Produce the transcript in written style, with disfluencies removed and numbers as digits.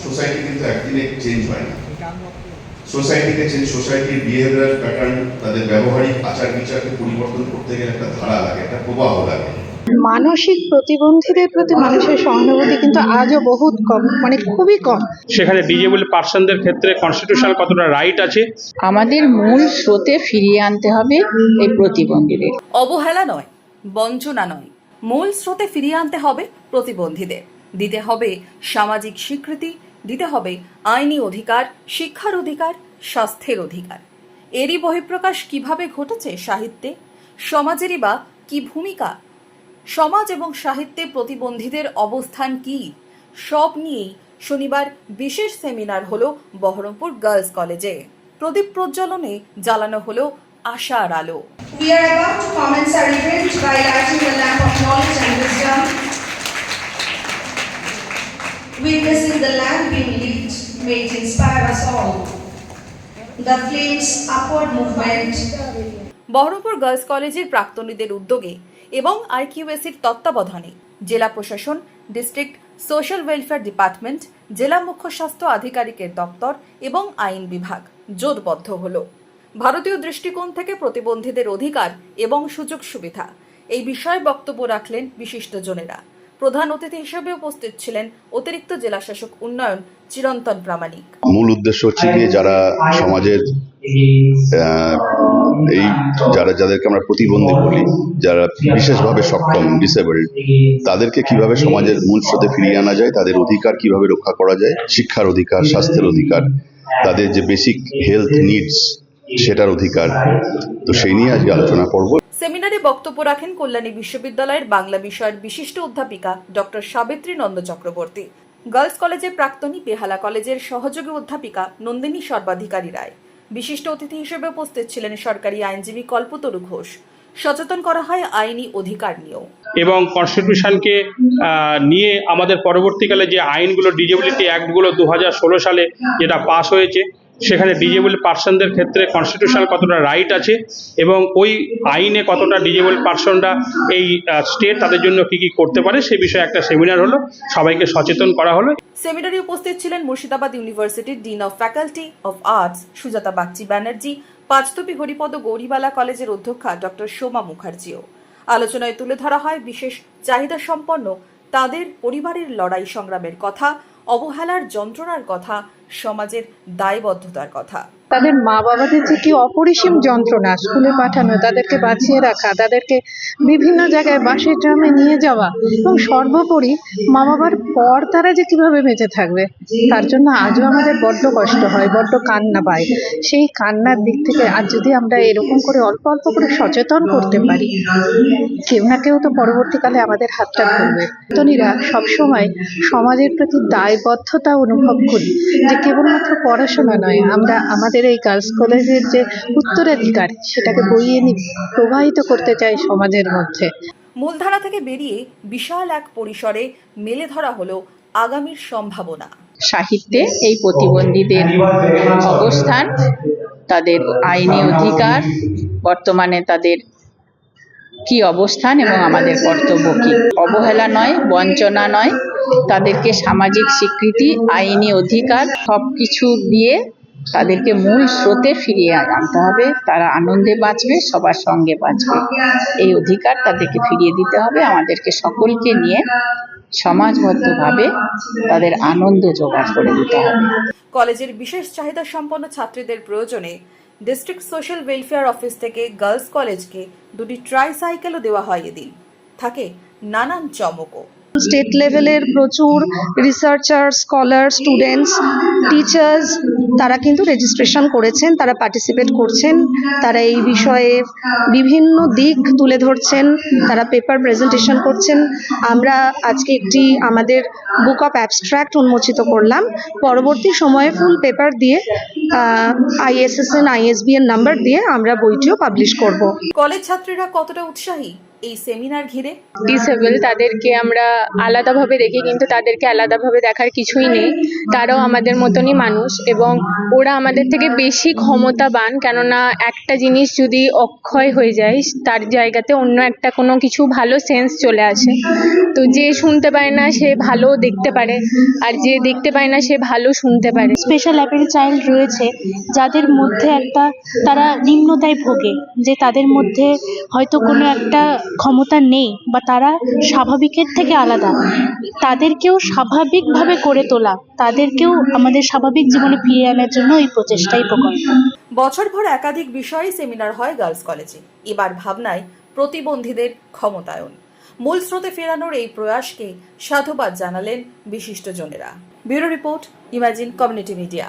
Society কিন্তু একদিনে change হয় না। সোসাইটিকে চেঞ্জ, সোসাইটির বিহেভিয়ার প্যাটার্ন, তাদের ব্যবহারিক আচার বিচারকে পরিবর্তন করতে গেলে একটা ধারা লাগে, একটা প্রবাহ লাগে। মানসিক প্রতিবন্ধীদের প্রতি মানুষের সহানুভূতি কিন্তু আজও বহুত কম, মানে খুবই কম। সেখানে ডিজেবল পার্সনদের ক্ষেত্রে কনস্টিটিউশনাল কতটা রাইট আছে? আমাদের মূল স্রোতে ফিরিয়ে আনতে হবে এই প্রতিবন্ধীদের। অবহেলা নয়, বঞ্চনা নয়, মূল স্রোতে ফিরিয়ে আনতে হবে প্রতিবন্ধীদের। দিতে হবে সামাজিক স্বীকৃতি, দিতে হবে আইনি অধিকার, শিক্ষার অধিকার, স্বাস্থ্যের অধিকার। এরই বহিঃপ্রকাশ কিভাবে ঘটেছে সাহিত্যে? সমাজেরই বা কি ভূমিকা? সমাজ এবং সাহিত্যে প্রতিবন্ধীদের অবস্থান কি? সব নিয়েই শনিবার বিশেষ সেমিনার হলো বহরমপুর গার্লস কলেজে। প্রদীপ প্রজ্বলনে জ্বালানো হলো আশার আলো। We are about to commence our event by lighting the lamp of knowledge and wisdom. Witnessing the lamp being lit, may it inspire us all. The flame's upward movement. Baharampur girls কলেজের প্রাক্তনীদের উদ্যোগে এবং আইকিউএসির তত্ত্বাবধানে জেলা প্রশাসন, ডিস্ট্রিক্ট সোশ্যাল ওয়েলফেয়ার ডিপার্টমেন্ট, জেলা মুখ্য স্বাস্থ্য আধিকারিকের দপ্তর এবং আইন বিভাগ জোটবদ্ধ হলো ভারতীয় দৃষ্টিকোণ থেকে প্রতিবন্ধীদের অধিকার এবং সুযোগ সুবিধা এই বিষয়ে বক্তব্য রাখলেন বিশিষ্টজনেরা। প্রধান অতিথি হিসেবে উপস্থিত ছিলেন অতিরিক্ত জেলা শাসক উন্নয়ন চিরন্তন প্রামাণিক। মূল উদ্দেশ্য হচ্ছে গিয়ে যারা সমাজের এই যাদেরকে আমরা প্রতিবন্ধী বলি, যারা বিশেষভাবে সক্ষম, ডিসেবলড, তাদেরকে কিভাবে সমাজের মূল স্রোতে ফিরিয়ে আনা যায়, তাদের অধিকার কিভাবে রক্ষা করা যায়, শিক্ষার অধিকার, স্বাস্থ্যের অধিকার, তাদের যে বেসিক হেলথ নিডস সেটার অধিকার, তো সেই নিয়ে আজকে আলোচনা করব। সেমিনারে বক্তব্য রাখেন কল্যাণী বিশ্ববিদ্যালয়ের বাংলা বিষয়ের বিশিষ্ট অধ্যাপিকা ডক্টর সাবিত্রী নন্দ চক্রবর্তী, গার্লস কলেজের প্রাক্তনী বেহালা কলেজের সহযোগী অধ্যাপিকা নন্দিনী সর্বাধিকারী রায়। বিশিষ্ট অতিথি হিসেবে উপস্থিত ছিলেন সরকারি আইনজীবী কল্পতরু ঘোষ। সচেতন করা হয় আইনি অধিকার নিয়েও। এবং কনস্টিটিউশনকে নিয়ে আমাদের পরবর্তীকালে যে আইনগুলো, ডিজেবিলিটি অ্যাক্টগুলো 2016 সালে যেটা পাস হয়েছে, সেখানে ডিজেবল পার্সনদের ক্ষেত্রে কনস্টিটিউশনাল কতটা রাইট আছে এবং ওই আইনে কতটা ডিজেবল পার্সনরা এই স্টেট তাদের জন্য কি কি করতে পারে সে বিষয়ে একটা সেমিনার হলো, সবাইকে সচেতন করা হলো। সেমিনারে উপস্থিত ছিলেন মুর্শিদাবাদ ইউনিভার্সিটির dean of faculty of arts Sujata Bagchi Banerjee, Panchthupi Haripada Gouribala কলেজের অধ্যক্ষা ডক্টর সোমা মুখার্জিও। আলোচনায় তুলে ধরা হয় বিশেষ চাহিদা সম্পন্ন তাদের পরিবারের লড়াই সংগ্রামের কথা, অবহেলার যন্ত্রণার কথা, সমাজের দায়বদ্ধতার কথা। তাদের মা বাবাদের যে কি অপরিসীম যন্ত্রণা, স্কুলে পাঠানো, তাদেরকে বাঁচিয়ে রাখা, তাদেরকে বিভিন্ন জায়গায় বাসে ট্রামে নিয়ে যাওয়া, এবং সর্বোপরি মা বাবার পর তারা যে কিভাবে বেঁচে থাকবে তার জন্য আজও আমাদের বড্ড কষ্ট হয়, বড্ড কান্না পায়। সেই কান্নার দিক থেকে আজ যদি আমরা এরকম করে অল্প অল্প করে সচেতন করতে পারি, কেউ না কেউ তো পরবর্তীকালে আমাদের হাতটা ধরবে। তনিরা সবসময় সমাজের প্রতি দায়বদ্ধতা অনুভব করি যে কেবলমাত্র পড়াশোনা নয়, আমরা আমাদের এই গার্লস কলেজের যে উত্তরাধিকার সেটাকে বইয়ে প্রবাহিত করতে চাই সমাজের মধ্যে। মূলধারা থেকে বেরিয়ে বিশাল এক পরিসরে মেলে ধরা হলো আগামীর সম্ভাবনা। সাহিত্যে এই প্রতিবন্ধীদের অবস্থান, তাদের আইনি অধিকার, বর্তমানে তাদের কি অবস্থান এবং আমাদের কর্তব্য কি। অবহেলা নয়, বঞ্চনা নয়, তাদেরকে সামাজিক স্বীকৃতি, আইনি অধিকার সবকিছু দিয়ে তাদেরকে মূল স্রোতে ফিরিয়ে আনতে হবে। তারা আনন্দে বাঁচবে, সবার সঙ্গে বাঁচবে, এই অধিকার তাদেরকে ফিরিয়ে দিতে হবে। আমাদেরকে সকলকে নিয়ে সমাজবদ্ধভাবে তাদের আনন্দ জোগাড় করে দিতে হবে। কলেজের বিশেষ চাহিদা সম্পন্ন ছাত্রীদের প্রয়োজনে ডিস্ট্রিক্ট সোশ্যাল ওয়েলফেয়ার অফিস থেকে গার্লস কলেজকে 2টি ট্রাইসাইকেলও দেওয়া হয়। এদিন থাকে নানান চমকও। স্টেট লেভেলের প্রচুর রিসার্চার, স্কলার, স্টুডেন্টস, টিচার্স তারা কিন্তু রেজিস্ট্রেশন করেছেন, তারা পার্টিসিপেট করছেন, তারা এই বিষয়ে বিভিন্ন দিক তুলে ধরছেন, তারা পেপার প্রেজেন্টেশন করছেন। আমরা আজকে একটি আমাদের বুক অফ অ্যাবস্ট্রাক্ট উন্মোচিত করলাম। পরবর্তী সময়ে ফুল পেপার দিয়ে ISSN ISBN নাম্বার দিয়ে আমরা বইটিও পাবলিশ করব। কলেজ ছাত্রীরা কতটা উৎসাহী এই সেমিনার ঘিরে? ডিসেবল তাদেরকে আমরা আলাদাভাবে দেখি, কিন্তু তাদেরকে আলাদাভাবে দেখার কিছুই নেই। তারাও আমাদের মতনই মানুষ এবং ওরা আমাদের থেকে বেশি ক্ষমতাবান, কেননা একটা জিনিস যদি অক্ষয় হয়ে যায় তার জায়গাতে অন্য একটা কোনো কিছু ভালো সেন্স চলে আসে। তো যে শুনতে পারে না সে ভালো দেখতে পারে, আর যে দেখতে পায় না সে ভালো শুনতে পারে। স্পেশাল অ্যাবেল চাইল্ড রয়েছে যাদের মধ্যে একটা তারা নিম্নতায় ভোগে, যে তাদের মধ্যে হয়তো কোনো একটা ক্ষমতা নেই বা তারা স্বাভাবিকের থেকে আলাদা, তাদেরকেও স্বাভাবিকভাবে করে তোলা, তাদেরকেও আমাদের স্বাভাবিক জীবনে ফিরিয়ে আনার জন্য এই প্রচেষ্টাই প্রকল্প। বছরভর একাধিক বিষয়ে সেমিনার হয় গার্লস কলেজে। এবার ভাবনায় প্রতিবন্ধীদের ক্ষমতায়ন। মূল স্রোতে ফেরানোর এই প্রয়াসকে সাধুবাদ জানালেন বিশিষ্টজনেরা। Bureau report, Imagine Community media.